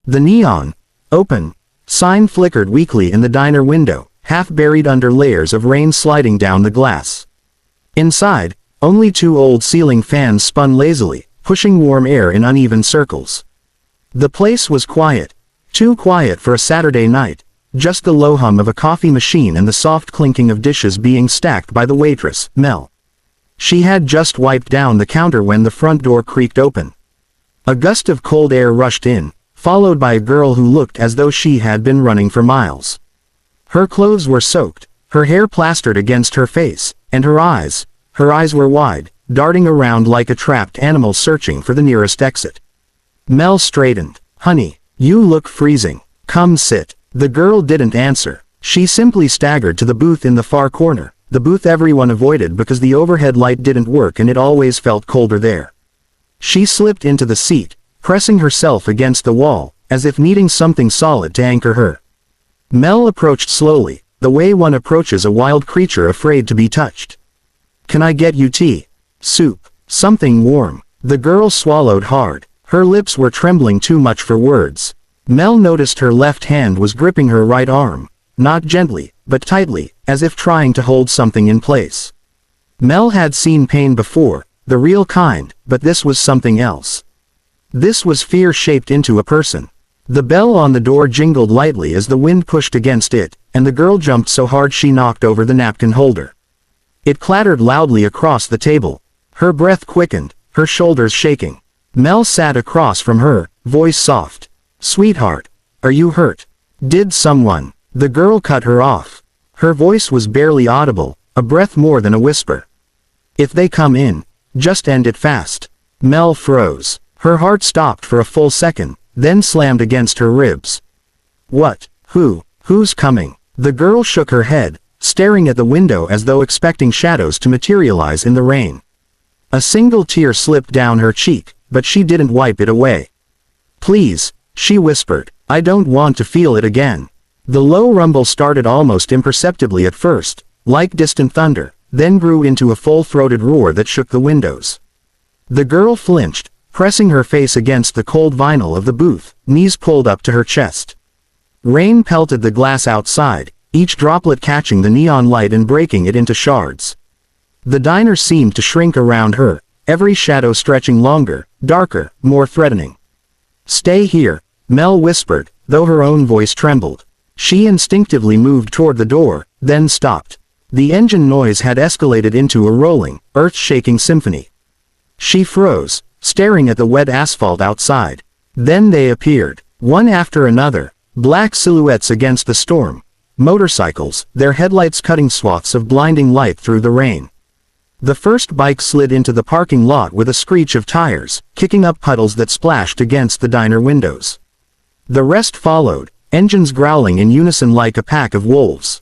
The neon, open, sign flickered weakly in the diner window, half buried under layers of rain sliding down the glass. Inside, only two old ceiling fans spun lazily, pushing warm air in uneven circles. The place was quiet. Too quiet for a Saturday night, just the low hum of a coffee machine and the soft clinking of dishes being stacked by the waitress, Mel. She had just wiped down the counter when the front door creaked open. A gust of cold air rushed in, followed by a girl who looked as though she had been running for miles. Her clothes were soaked, her hair plastered against her face, and her eyes were wide, darting around like a trapped animal searching for the nearest exit. Mel straightened. "Honey, you look freezing. Come sit." The girl didn't answer. She simply staggered to the booth in the far corner, the booth everyone avoided because the overhead light didn't work and it always felt colder there. She slipped into the seat, pressing herself against the wall, as if needing something solid to anchor her. Mel approached slowly, the way one approaches a wild creature afraid to be touched. "Can I get you tea? Soup? Something warm?" The girl swallowed hard. Her lips were trembling too much for words. Mel noticed her left hand was gripping her right arm, not gently, but tightly, as if trying to hold something in place. Mel had seen pain before, the real kind, but this was something else. This was fear shaped into a person. The bell on the door jingled lightly as the wind pushed against it, and the girl jumped so hard she knocked over the napkin holder. It clattered loudly across the table. Her breath quickened, her shoulders shaking. Mel sat across from her, voice soft. "Sweetheart, are you hurt? Did someone?" The girl cut her off. Her voice was barely audible, a breath more than a whisper. "If they come in, just end it fast." Mel froze. Her heart stopped for a full second, then slammed against her ribs. "What? Who's coming?" The girl shook her head, staring at the window as though expecting shadows to materialize in the rain. A single tear slipped down her cheek, but she didn't wipe it away. "Please," she whispered, "I don't want to feel it again." The low rumble started almost imperceptibly at first, like distant thunder, then grew into a full-throated roar that shook the windows. The girl flinched, pressing her face against the cold vinyl of the booth, knees pulled up to her chest. Rain pelted the glass outside, each droplet catching the neon light and breaking it into shards. The diner seemed to shrink around her, every shadow stretching longer, darker, more threatening. "Stay here," Mel whispered, though her own voice trembled. She instinctively moved toward the door, then stopped. The engine noise had escalated into a rolling, earth-shaking symphony. She froze, staring at the wet asphalt outside. Then they appeared, one after another, black silhouettes against the storm. Motorcycles, their headlights cutting swaths of blinding light through the rain. The first bike slid into the parking lot with a screech of tires, kicking up puddles that splashed against the diner windows. The rest followed, engines growling in unison like a pack of wolves.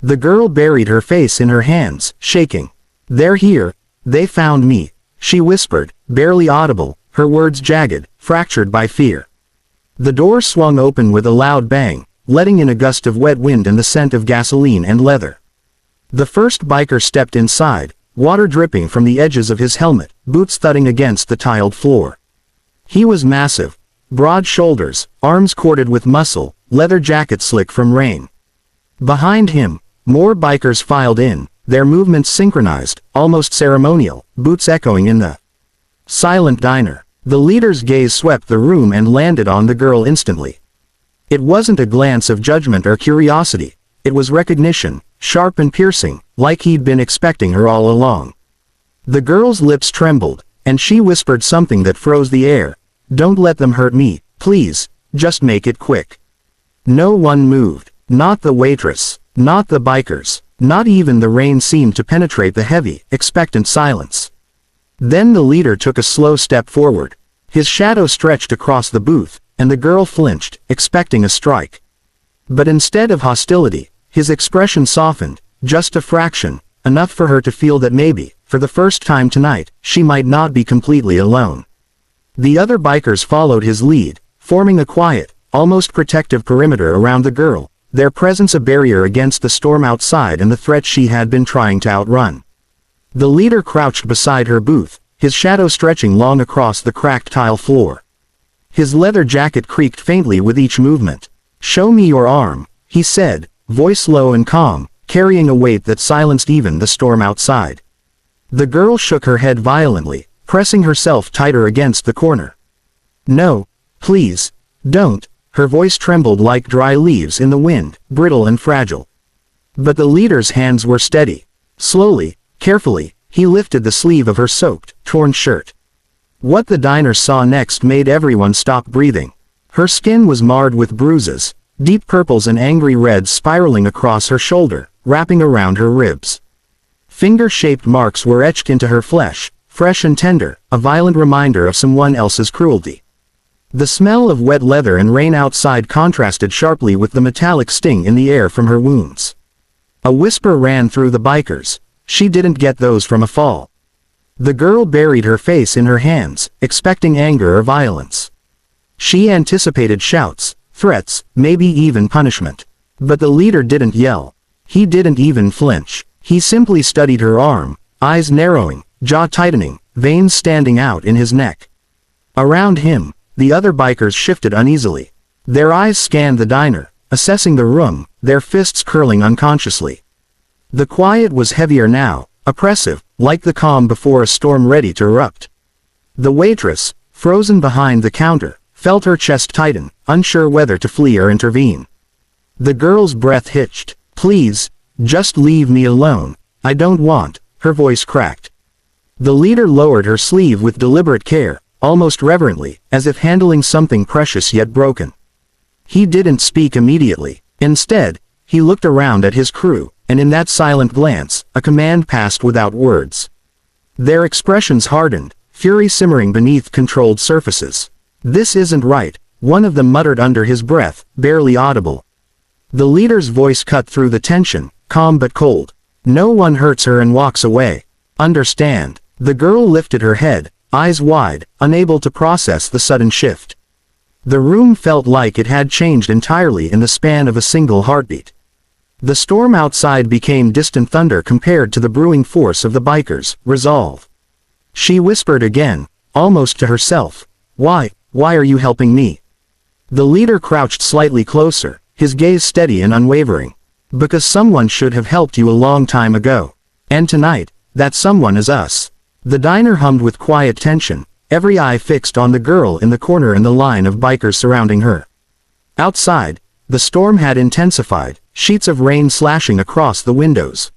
The girl buried her face in her hands, shaking. "They're here, they found me," she whispered, barely audible, her words jagged, fractured by fear. The door swung open with a loud bang, letting in a gust of wet wind and the scent of gasoline and leather. The first biker stepped inside, water dripping from the edges of his helmet, boots thudding against the tiled floor. He was massive, broad shoulders, arms corded with muscle, leather jacket slick from rain. Behind him, more bikers filed in, their movements synchronized, almost ceremonial, boots echoing in the silent diner. The leader's gaze swept the room and landed on the girl instantly. It wasn't a glance of judgment or curiosity, it was recognition, sharp and piercing, like he'd been expecting her all along. The girl's lips trembled, and she whispered something that froze the air. "Don't let them hurt me, please, just make it quick." No one moved, not the waitress, not the bikers, not even the rain seemed to penetrate the heavy, expectant silence. Then the leader took a slow step forward. His shadow stretched across the booth, and the girl flinched, expecting a strike. But instead of hostility, his expression softened, just a fraction, enough for her to feel that maybe, for the first time tonight, she might not be completely alone. The other bikers followed his lead, forming a quiet, almost protective perimeter around the girl, their presence a barrier against the storm outside and the threat she had been trying to outrun. The leader crouched beside her booth, his shadow stretching long across the cracked tile floor. His leather jacket creaked faintly with each movement. "Show me your arm," he said, voice low and calm, carrying a weight that silenced even the storm outside. The girl shook her head violently, pressing herself tighter against the corner. "No, please, don't," her voice trembled like dry leaves in the wind, brittle and fragile. But the leader's hands were steady. Slowly, carefully, he lifted the sleeve of her soaked, torn shirt. What the diner saw next made everyone stop breathing. Her skin was marred with bruises, deep purples and angry reds spiraling across her shoulder, wrapping around her ribs. Finger-shaped marks were etched into her flesh, fresh and tender, a violent reminder of someone else's cruelty. The smell of wet leather and rain outside contrasted sharply with the metallic sting in the air from her wounds. A whisper ran through the bikers. She didn't get those from a fall. The girl buried her face in her hands, expecting anger or violence. She anticipated shouts, threats, maybe even punishment. But the leader didn't yell. He didn't even flinch. He simply studied her arm, eyes narrowing, jaw tightening, veins standing out in his neck. Around him, the other bikers shifted uneasily. Their eyes scanned the diner, assessing the room, their fists curling unconsciously. The quiet was heavier now, oppressive, like the calm before a storm ready to erupt. The waitress, frozen behind the counter, felt her chest tighten, unsure whether to flee or intervene. The girl's breath hitched. "Please, just leave me alone, I don't want," her voice cracked. The leader lowered her sleeve with deliberate care, almost reverently, as if handling something precious yet broken. He didn't speak immediately. Instead, he looked around at his crew, and in that silent glance, a command passed without words. Their expressions hardened, fury simmering beneath controlled surfaces. "This isn't right," one of them muttered under his breath, barely audible. The leader's voice cut through the tension, calm but cold. "No one hurts her and walks away. Understand?" The girl lifted her head, eyes wide, unable to process the sudden shift. The room felt like it had changed entirely in the span of a single heartbeat. The storm outside became distant thunder compared to the brewing force of the bikers' resolve. She whispered again, almost to herself, why are you helping me?" The leader crouched slightly closer, his gaze steady and unwavering. "Because someone should have helped you a long time ago. And tonight, that someone is us." The diner hummed with quiet tension, every eye fixed on the girl in the corner and the line of bikers surrounding her. Outside, the storm had intensified, sheets of rain slashing across the windows,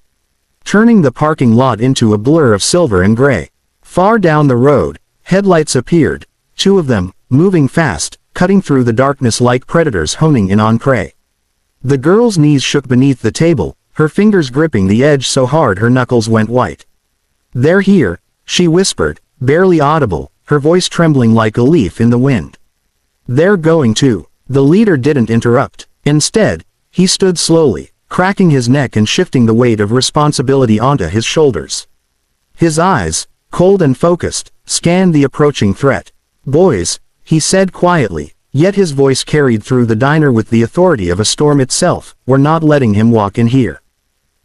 turning the parking lot into a blur of silver and gray. Far down the road, headlights appeared, two of them, moving fast, cutting through the darkness like predators honing in on prey. The girl's knees shook beneath the table, her fingers gripping the edge so hard her knuckles went white. "They're here," she whispered, barely audible, her voice trembling like a leaf in the wind. "They're going to." The leader didn't interrupt. Instead, he stood slowly, cracking his neck and shifting the weight of responsibility onto his shoulders. His eyes, cold and focused, scanned the approaching threat. "Boys," he said quietly, yet his voice carried through the diner with the authority of a storm itself, "we're not letting him walk in here."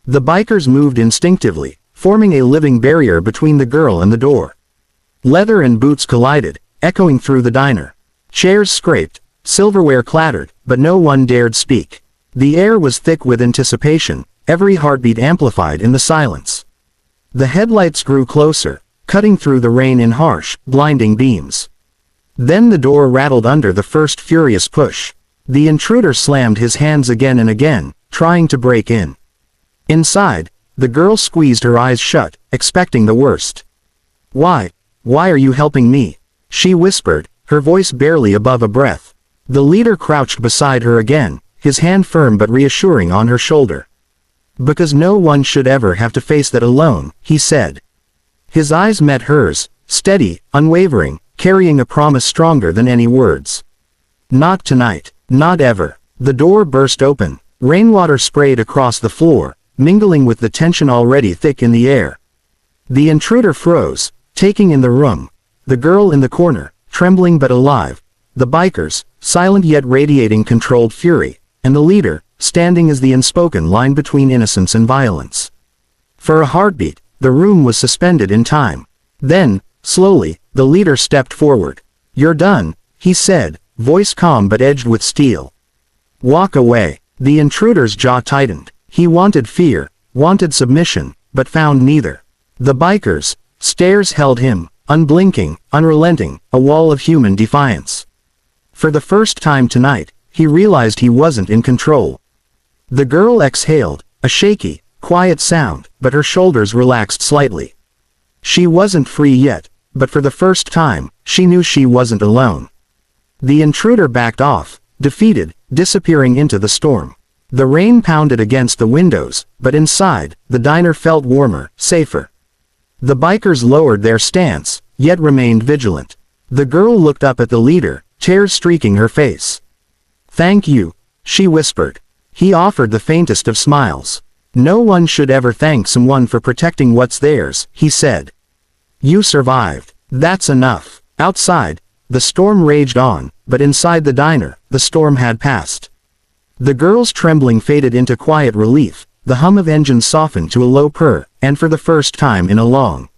The bikers moved instinctively, forming a living barrier between the girl and the door. Leather and boots collided, echoing through the diner. Chairs scraped, silverware clattered, but no one dared speak. The air was thick with anticipation, every heartbeat amplified in the silence. The headlights grew closer, cutting through the rain in harsh, blinding beams. Then the door rattled under the first furious push. The intruder slammed his hands again and again, trying to break in. Inside, the girl squeezed her eyes shut, expecting the worst. Why are you helping me?" she whispered, her voice barely above a breath. The leader crouched beside her again, his hand firm but reassuring on her shoulder. "Because no one should ever have to face that alone," he said. His eyes met hers, steady, unwavering, carrying a promise stronger than any words. "Not tonight. Not ever." The door burst open. Rainwater sprayed across the floor, mingling with the tension already thick in the air. The intruder froze, taking in the room. The girl in the corner, trembling but alive. The bikers, silent yet radiating controlled fury. And the leader, standing as the unspoken line between innocence and violence. For a heartbeat, the room was suspended in time. Then, slowly, the leader stepped forward. "You're done," he said, voice calm but edged with steel. Walk away. The intruder's jaw tightened. He wanted fear, wanted submission, but found neither. The biker's stares held him, unblinking, unrelenting, a wall of human defiance. For the first time tonight, he realized he wasn't in control. The girl exhaled, a shaky, quiet sound, but her shoulders relaxed slightly. She wasn't free yet, but for the first time, she knew she wasn't alone. The intruder backed off, defeated, disappearing into the storm. The rain pounded against the windows, but inside, the diner felt warmer, safer. The bikers lowered their stance, yet remained vigilant. The girl looked up at the leader, tears streaking her face. Thank you, she whispered. He offered the faintest of smiles. No one should ever thank someone for protecting what's theirs, he said. You survived. That's enough. Outside, the storm raged on, but inside the diner, the storm had passed. The girl's trembling faded into quiet relief, the hum of engines softened to a low purr, and for the first time in a long